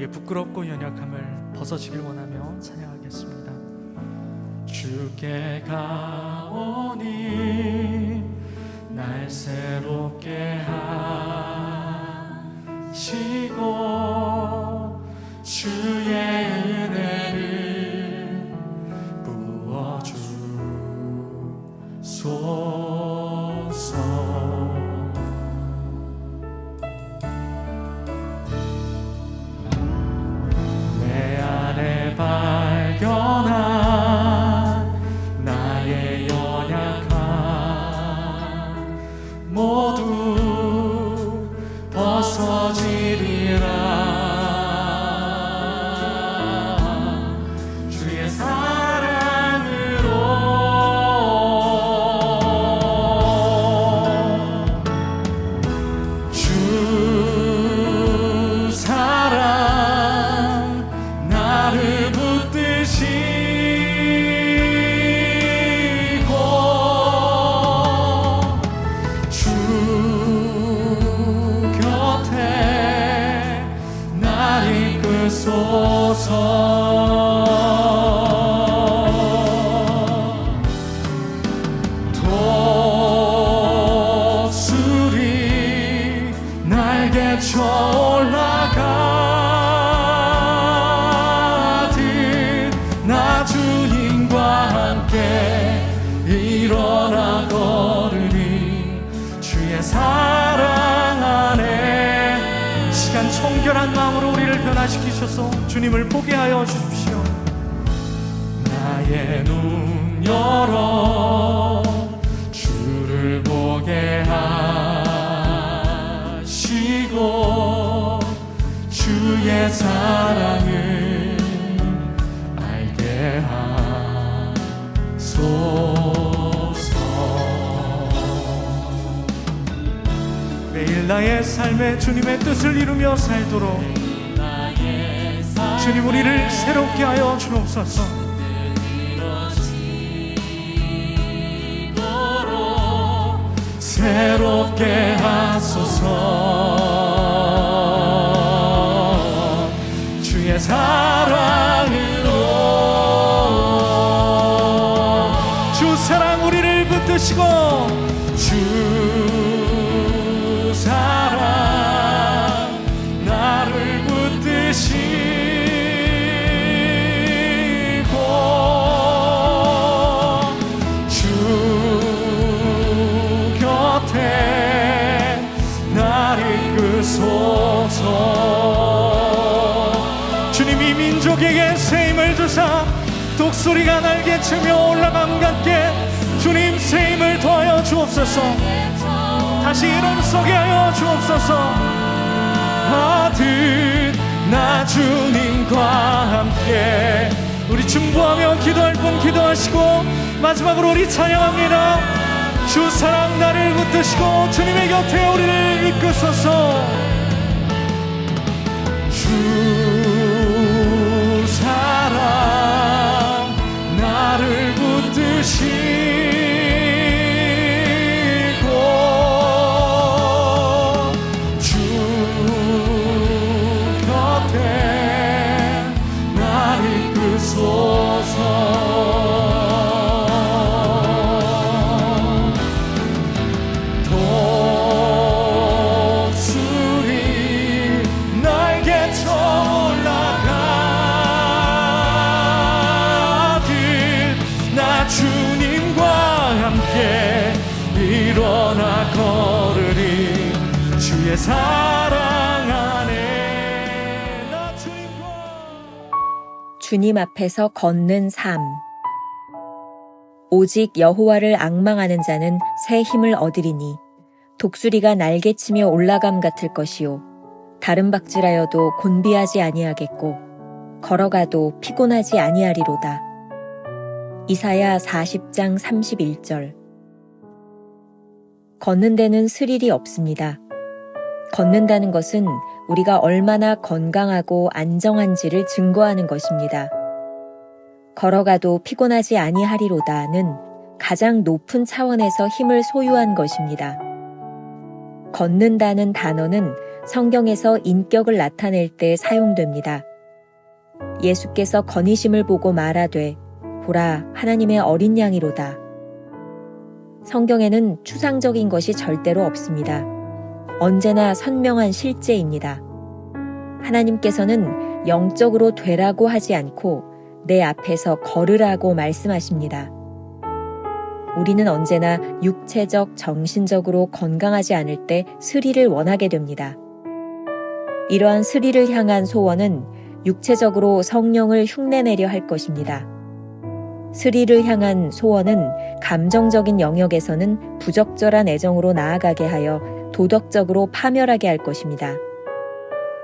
우리의 부끄럽고 연약함을 벗어지길 원하며 찬양하겠습니다. 주께 가오니 날 새롭게 하시고 주의 은혜를 부어주소서. 내 안에 발견한 나의 연약함 모두 벗어지리라. 주의 사랑으로 주 사랑 나를 붙드시고 주 곁에 날 이끄소서. 독수리 날개쳐 올라가듯 나 주님과 함께 일어나 걸으니 주의 사랑 안에. 시간 청결한 마음으로 우리를 변화시키셔서 주님을 보게 하여 주십시오. 나의 눈 열어 주를 보게 하시고 주의 사랑을 알게 하소서. 매일 나의 삶에 주님의 뜻을 이루며 살도록 주님 우리를 새롭게 하여 주옵소서. 새롭게 하소서. 주의 사랑으로 주 사랑 우리를 붙드시고 주 사랑 나를 붙드시고 주 곁에 날 이끄소서. 주님이 민족에게 새 힘을 주사 독수리가 날개치며 올라감 같게 주님 새 힘을 더하여 주옵소서. 다시 일어서게 하여 주옵소서. 하듯 나 주님과 함께. 우리 중보하며 기도할 분 기도하시고 마지막으로 우리 찬양합니다. 주 사랑 나를 붙드시고 주님의 곁에 우리를 이끄소서. 주 사랑 나를 붙드시고 주 곁에 날 이끄소서. 일어나 걸으리 주의 사랑 안에 나 주님과. 주님 앞에서 걷는 삶. 오직 여호와를 앙망하는 자는 새 힘을 얻으리니 독수리가 날개치며 올라감 같을 것이요 다른 박질하여도 곤비하지 아니하겠고 걸어가도 피곤하지 아니하리로다. 이사야 40장 31절. 걷는 데는 스릴이 없습니다. 걷는다는 것은 우리가 얼마나 건강하고 안정한지를 증거하는 것입니다. 걸어가도 피곤하지 아니하리로다는 가장 높은 차원에서 힘을 소유한 것입니다. 걷는다는 단어는 성경에서 인격을 나타낼 때 사용됩니다. 예수께서 건의심을 보고 말하되 보라 하나님의 어린 양이로다. 성경에는 추상적인 것이 절대로 없습니다. 언제나 선명한 실제입니다. 하나님께서는 영적으로 되라고 하지 않고 내 앞에서 걸으라고 말씀하십니다. 우리는 언제나 육체적, 정신적으로 건강하지 않을 때 스리를 원하게 됩니다. 이러한 스리를 향한 소원은 육체적으로 성령을 흉내내려 할 것입니다. 스리를 향한 소원은 감정적인 영역에서는 부적절한 애정으로 나아가게 하여 도덕적으로 파멸하게 할 것입니다.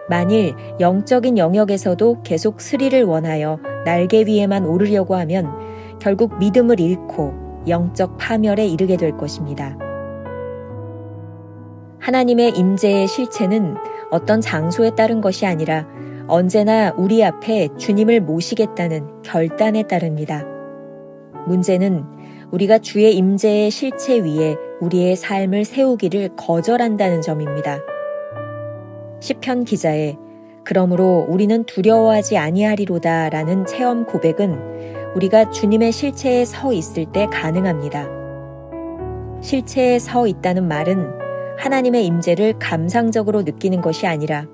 만일 영적인 영역에서도 계속 스리를 원하여 날개 위에만 오르려고 하면 결국 믿음을 잃고 영적 파멸에 이르게 될 것입니다. 하나님의 임재의 실체는 어떤 장소에 따른 것이 아니라 언제나 우리 앞에 주님을 모시겠다는 결단에 따릅니다. 문제는 우리가 주의 임재의 실체 위에 우리의 삶을 세우기를 거절한다는 점입니다. 시편 기자의 그러므로 우리는 두려워하지 아니하리로다 라는 체험 고백은 우리가 주님의 실체에 서 있을 때 가능합니다. 실체에 서 있다는 말은 하나님의 임재를 감상적으로 느끼는 것이 아니라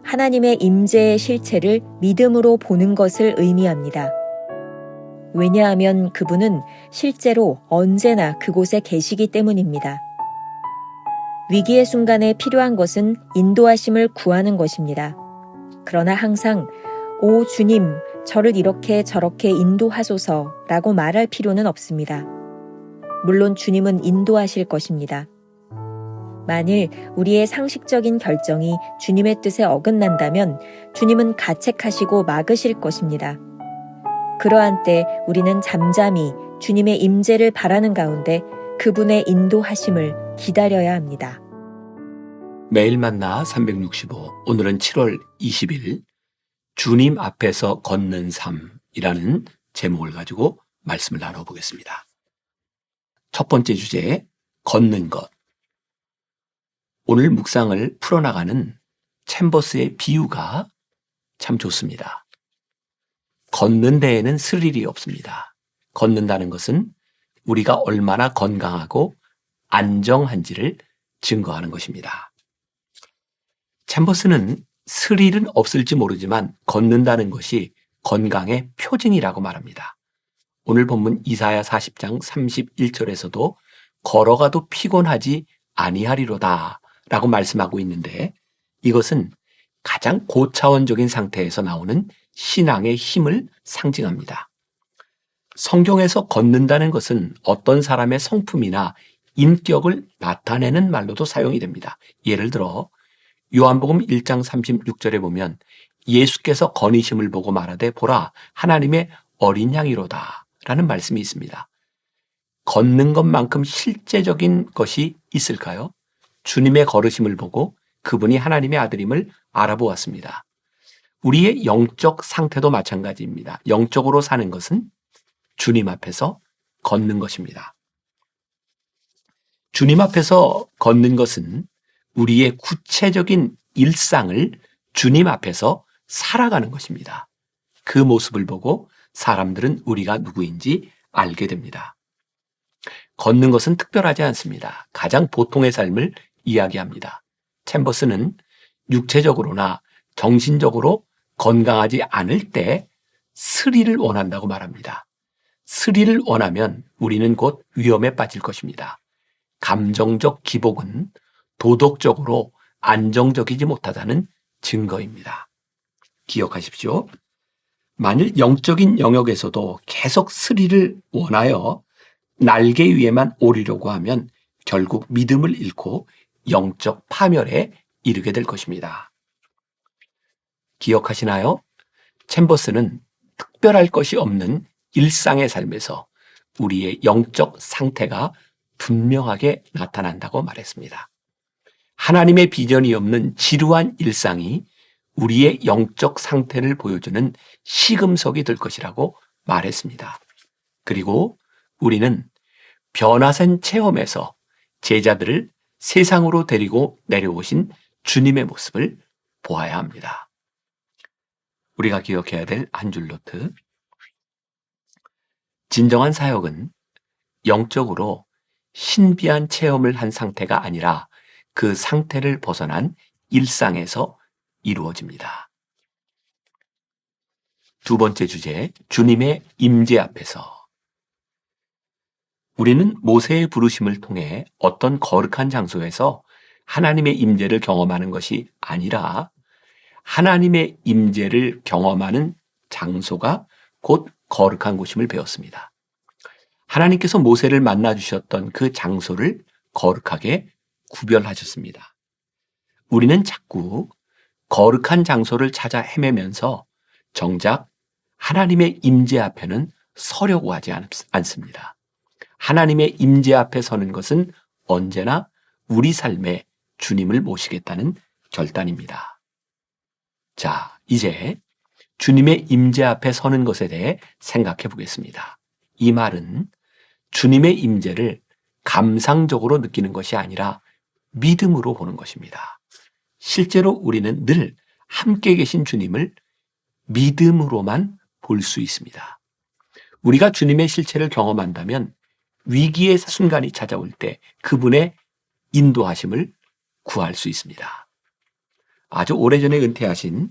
하나님의 임재의 실체를 믿음으로 보는 것을 의미합니다. 왜냐하면 그분은 실제로 언제나 그곳에 계시기 때문입니다. 위기의 순간에 필요한 것은 인도하심을 구하는 것입니다. 그러나 항상 오 주님, 저를 이렇게 저렇게 인도하소서라고 말할 필요는 없습니다. 물론 주님은 인도하실 것입니다. 만일 우리의 상식적인 결정이 주님의 뜻에 어긋난다면 주님은 가책하시고 막으실 것입니다. 그러한 때 우리는 잠잠히 주님의 임재를 바라는 가운데 그분의 인도하심을 기다려야 합니다. 매일 만나 365 오늘은 7월 20일 주님 앞에서 걷는 삶이라는 제목을 가지고 말씀을 나눠보겠습니다. 첫 번째 주제 걷는 것. 오늘 묵상을 풀어나가는 챔버스의 비유가 참 좋습니다. 걷는 데에는 스릴이 없습니다. 걷는다는 것은 우리가 얼마나 건강하고 안정한지를 증거하는 것입니다. 챔버스는 스릴은 없을지 모르지만 걷는다는 것이 건강의 표징이라고 말합니다. 오늘 본문 이사야 40장 31절에서도 걸어가도 피곤하지 아니하리로다 라고 말씀하고 있는데 이것은 가장 고차원적인 상태에서 나오는 신앙의 힘을 상징합니다. 성경에서 걷는다는 것은 어떤 사람의 성품이나 인격을 나타내는 말로도 사용이 됩니다. 예를 들어 요한복음 1장 36절에 보면 예수께서 건의심을 보고 말하되 보라 하나님의 어린 양이로다 라는 말씀이 있습니다. 걷는 것만큼 실제적인 것이 있을까요? 주님의 걸으심을 보고 그분이 하나님의 아들임을 알아보았습니다. 우리의 영적 상태도 마찬가지입니다. 영적으로 사는 것은 주님 앞에서 걷는 것입니다. 주님 앞에서 걷는 것은 우리의 구체적인 일상을 주님 앞에서 살아가는 것입니다. 그 모습을 보고 사람들은 우리가 누구인지 알게 됩니다. 걷는 것은 특별하지 않습니다. 가장 보통의 삶을 이야기합니다. 챔버스는 육체적으로나 정신적으로 건강하지 않을 때 스릴을 원한다고 말합니다. 스릴을 원하면 우리는 곧 위험에 빠질 것입니다. 감정적 기복은 도덕적으로 안정적이지 못하다는 증거입니다. 기억하십시오. 만일 영적인 영역에서도 계속 스릴을 원하여 날개 위에만 오르려고 하면 결국 믿음을 잃고 영적 파멸에 이르게 될 것입니다. 기억하시나요? 챔버스는 특별할 것이 없는 일상의 삶에서 우리의 영적 상태가 분명하게 나타난다고 말했습니다. 하나님의 비전이 없는 지루한 일상이 우리의 영적 상태를 보여주는 시금석이 될 것이라고 말했습니다. 그리고 우리는 변화된 체험에서 제자들을 세상으로 데리고 내려오신 주님의 모습을 보아야 합니다. 우리가 기억해야 될 한 줄 노트. 진정한 사역은 영적으로 신비한 체험을 한 상태가 아니라 그 상태를 벗어난 일상에서 이루어집니다. 두 번째 주제, 주님의 임재 앞에서. 우리는 모세의 부르심을 통해 어떤 거룩한 장소에서 하나님의 임재를 경험하는 것이 아니라 하나님의 임재를 경험하는 장소가 곧 거룩한 곳임을 배웠습니다. 하나님께서 모세를 만나 주셨던 그 장소를 거룩하게 구별하셨습니다. 우리는 자꾸 거룩한 장소를 찾아 헤매면서 정작 하나님의 임재 앞에는 서려고 하지 않습니다. 하나님의 임재 앞에 서는 것은 언제나 우리 삶에 주님을 모시겠다는 결단입니다. 자, 이제 주님의 임재 앞에 서는 것에 대해 생각해 보겠습니다. 이 말은 주님의 임재를 감상적으로 느끼는 것이 아니라 믿음으로 보는 것입니다. 실제로 우리는 늘 함께 계신 주님을 믿음으로만 볼 수 있습니다. 우리가 주님의 실체를 경험한다면 위기의 순간이 찾아올 때 그분의 인도하심을 구할 수 있습니다. 아주 오래전에 은퇴하신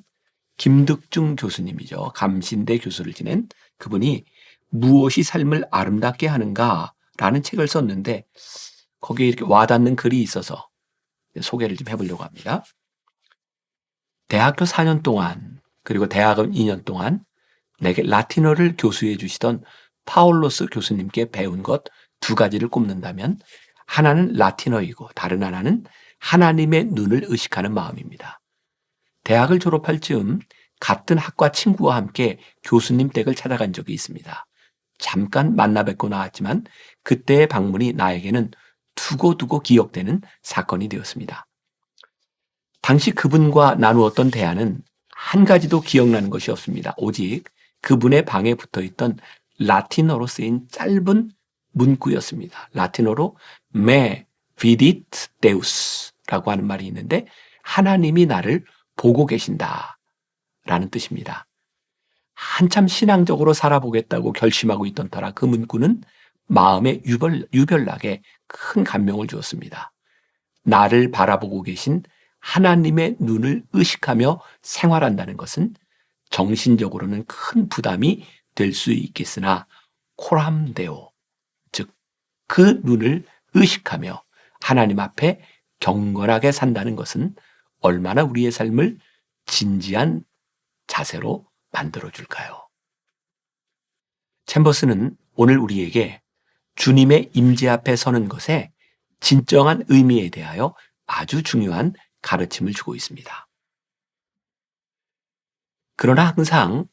김득중 교수님이죠. 감신대 교수를 지낸 그분이 무엇이 삶을 아름답게 하는가라는 책을 썼는데 거기에 이렇게 와닿는 글이 있어서 소개를 좀 해보려고 합니다. 대학교 4년 동안 그리고 대학원 2년 동안 내게 라틴어를 교수해 주시던 파울로스 교수님께 배운 것 두 가지를 꼽는다면 하나는 라틴어이고 다른 하나는 하나님의 눈을 의식하는 마음입니다. 대학을 졸업할 즈음 같은 학과 친구와 함께 교수님 댁을 찾아간 적이 있습니다. 잠깐 만나 뵙고 나왔지만 그때의 방문이 나에게는 두고두고 기억되는 사건이 되었습니다. 당시 그분과 나누었던 대화는 한 가지도 기억나는 것이 없습니다. 오직 그분의 방에 붙어있던 라틴어로 쓰인 짧은 문구였습니다. 라틴어로 Me vidit Deus 라고 하는 말이 있는데 하나님이 나를 보고 계신다 라는 뜻입니다. 한참 신앙적으로 살아보겠다고 결심하고 있던 터라 그 문구는 마음에 유별나게 큰 감명을 주었습니다. 나를 바라보고 계신 하나님의 눈을 의식하며 생활한다는 것은 정신적으로는 큰 부담이 될 수 있겠으나 코람데오, 즉 그 눈을 의식하며 하나님 앞에 경건하게 산다는 것은 얼마나 우리의 삶을 진지한 자세로 만들어줄까요? 챔버스는 오늘 우리에게 주님의 임재 앞에 서는 것의 진정한 의미에 대하여 아주 중요한 가르침을 주고 있습니다. 그러나 항상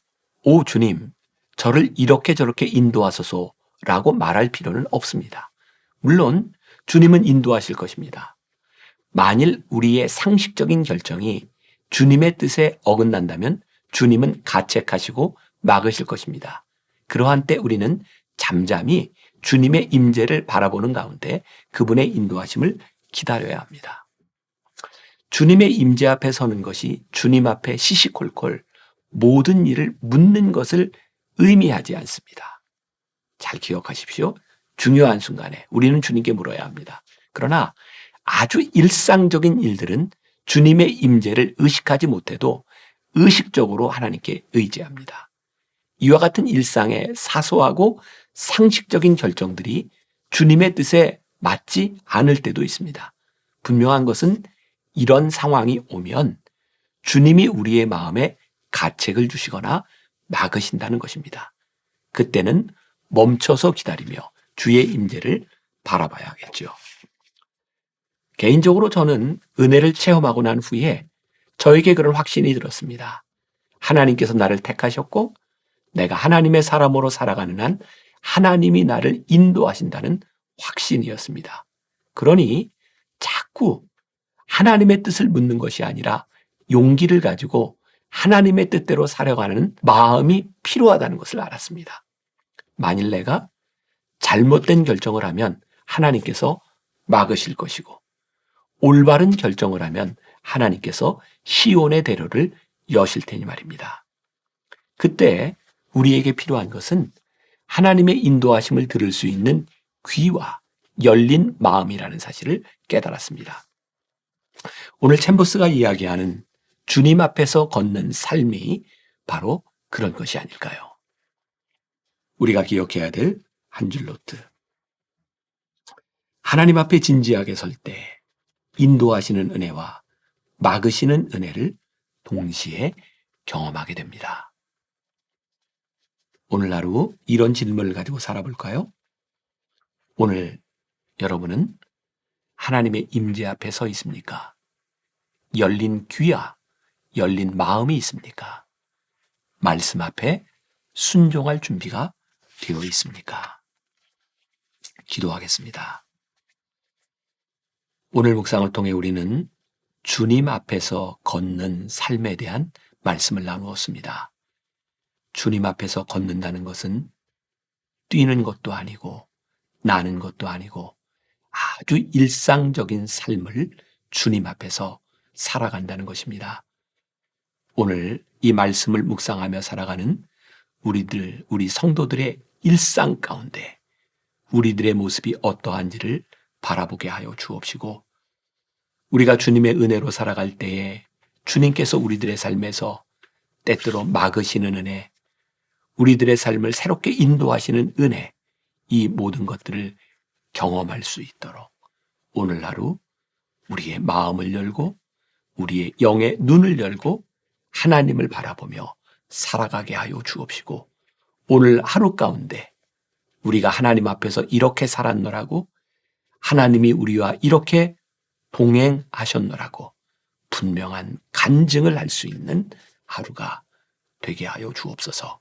오 주님, 저를 이렇게 저렇게 인도하소서라고 말할 필요는 없습니다. 물론 주님은 인도하실 것입니다. 만일 우리의 상식적인 결정이 주님의 뜻에 어긋난다면 주님은 가책하시고 막으실 것입니다. 그러한 때 우리는 잠잠히 주님의 임재를 바라보는 가운데 그분의 인도하심을 기다려야 합니다. 주님의 임재 앞에 서는 것이 주님 앞에 시시콜콜 모든 일을 묻는 것을 의미하지 않습니다. 잘 기억하십시오. 중요한 순간에 우리는 주님께 물어야 합니다. 그러나 아주 일상적인 일들은 주님의 임재를 의식하지 못해도 의식적으로 하나님께 의지합니다. 이와 같은 일상의 사소하고 상식적인 결정들이 주님의 뜻에 맞지 않을 때도 있습니다. 분명한 것은 이런 상황이 오면 주님이 우리의 마음에 가책을 주시거나 막으신다는 것입니다. 그때는 멈춰서 기다리며 주의 임재를 바라봐야겠죠. 개인적으로 저는 은혜를 체험하고 난 후에 저에게 그런 확신이 들었습니다. 하나님께서 나를 택하셨고 내가 하나님의 사람으로 살아가는 한 하나님이 나를 인도하신다는 확신이었습니다. 그러니 자꾸 하나님의 뜻을 묻는 것이 아니라 용기를 가지고 하나님의 뜻대로 살아가는 마음이 필요하다는 것을 알았습니다. 만일 내가 잘못된 결정을 하면 하나님께서 막으실 것이고 올바른 결정을 하면 하나님께서 시온의 대로를 여실 테니 말입니다. 그때 우리에게 필요한 것은 하나님의 인도하심을 들을 수 있는 귀와 열린 마음이라는 사실을 깨달았습니다. 오늘 챔버스가 이야기하는 주님 앞에서 걷는 삶이 바로 그런 것이 아닐까요? 우리가 기억해야 될 한 줄 노트. 하나님 앞에 진지하게 설 때 인도하시는 은혜와 막으시는 은혜를 동시에 경험하게 됩니다. 오늘 하루 이런 질문을 가지고 살아볼까요? 오늘 여러분은 하나님의 임재 앞에 서 있습니까? 열린 귀와 열린 마음이 있습니까? 말씀 앞에 순종할 준비가 되어 있습니까? 기도하겠습니다. 오늘 묵상을 통해 우리는 주님 앞에서 걷는 삶에 대한 말씀을 나누었습니다. 주님 앞에서 걷는다는 것은 뛰는 것도 아니고 나는 것도 아니고 아주 일상적인 삶을 주님 앞에서 살아간다는 것입니다. 오늘 이 말씀을 묵상하며 살아가는 우리 성도들의 일상 가운데 우리들의 모습이 어떠한지를 바라보게 하여 주옵시고, 우리가 주님의 은혜로 살아갈 때에 주님께서 우리들의 삶에서 때때로 막으시는 은혜, 우리들의 삶을 새롭게 인도하시는 은혜, 이 모든 것들을 경험할 수 있도록 오늘 하루 우리의 마음을 열고 우리의 영의 눈을 열고 하나님을 바라보며 살아가게 하여 주옵시고, 오늘 하루 가운데 우리가 하나님 앞에서 이렇게 살았노라고, 하나님이 우리와 이렇게 동행하셨노라고 분명한 간증을 할 수 있는 하루가 되게 하여 주옵소서.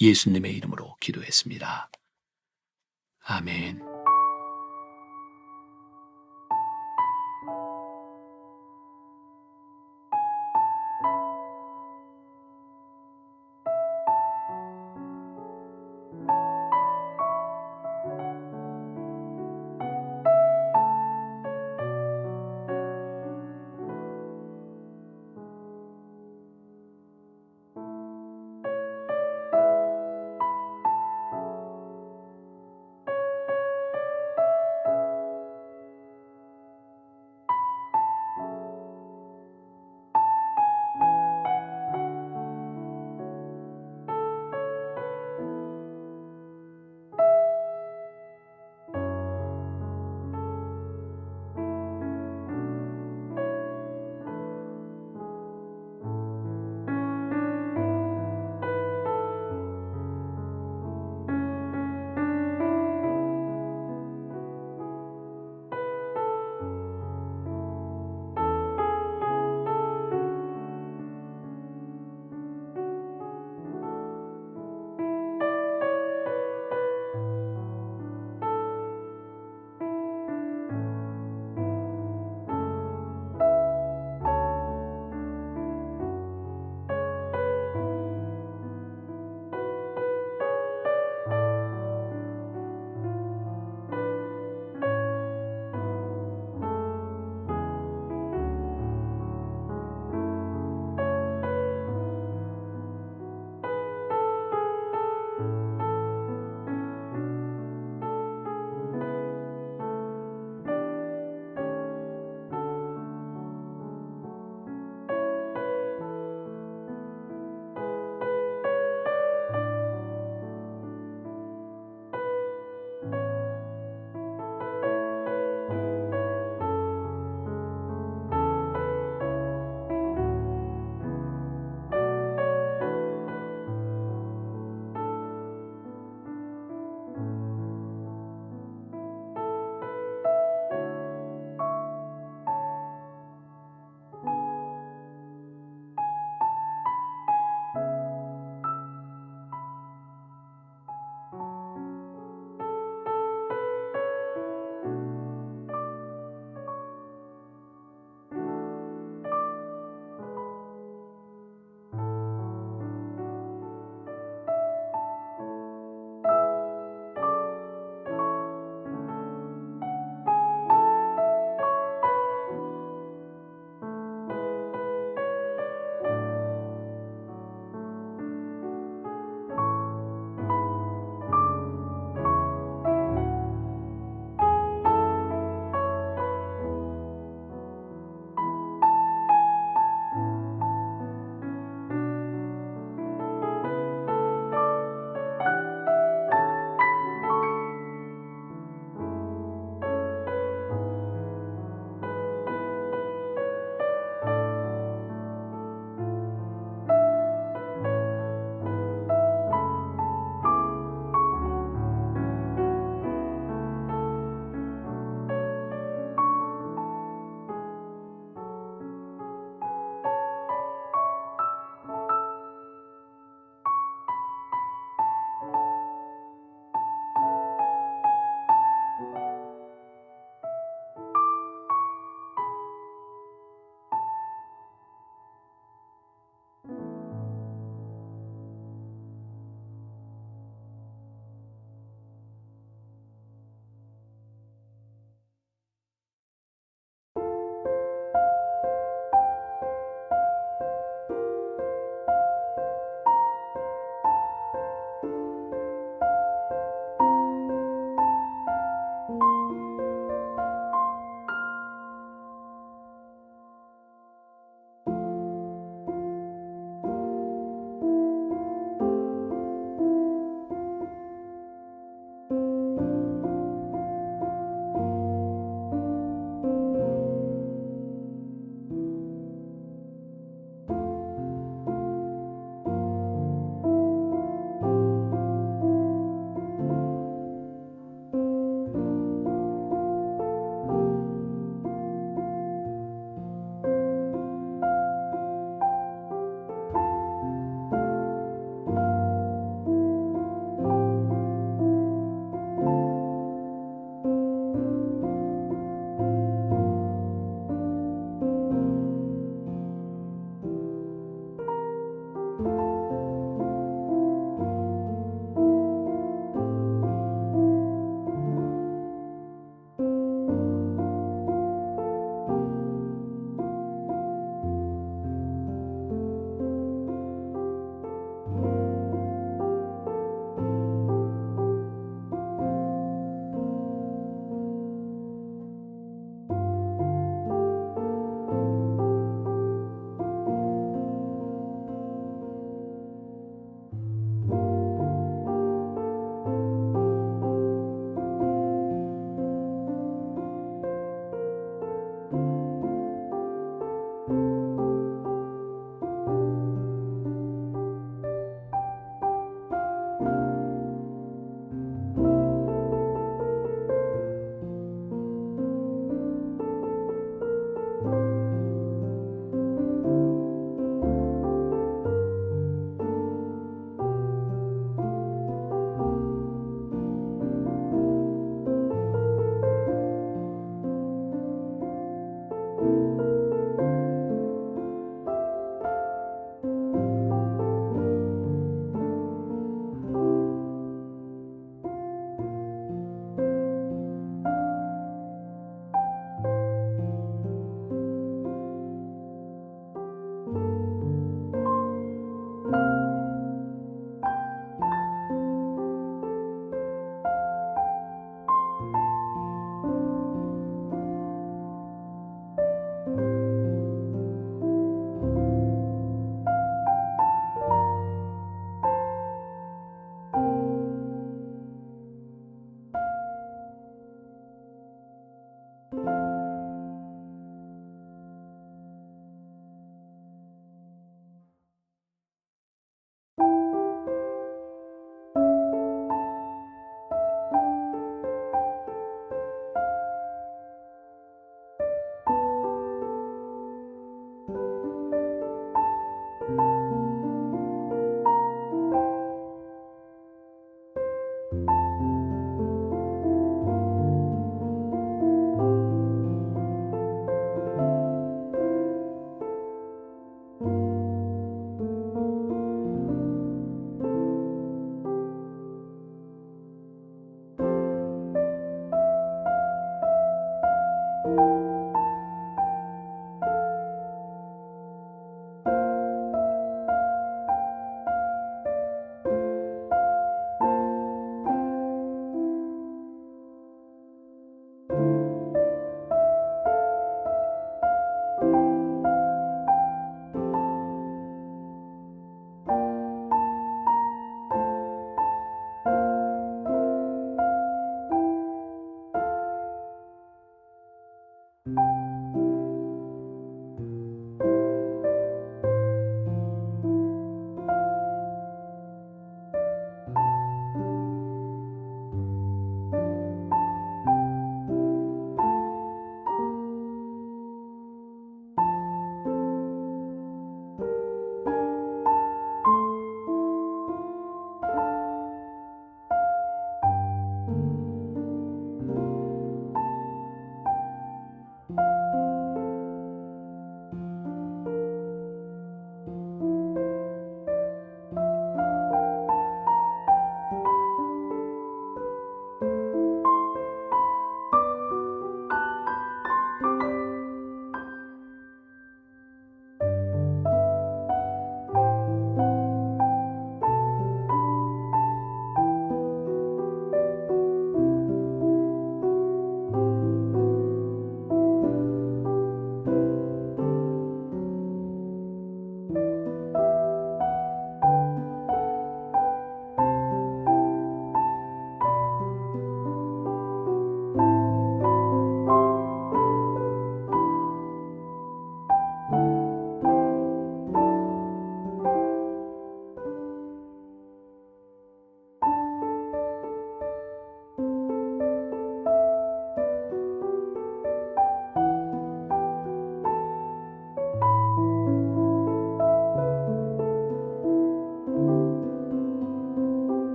예수님의 이름으로 기도했습니다. 아멘.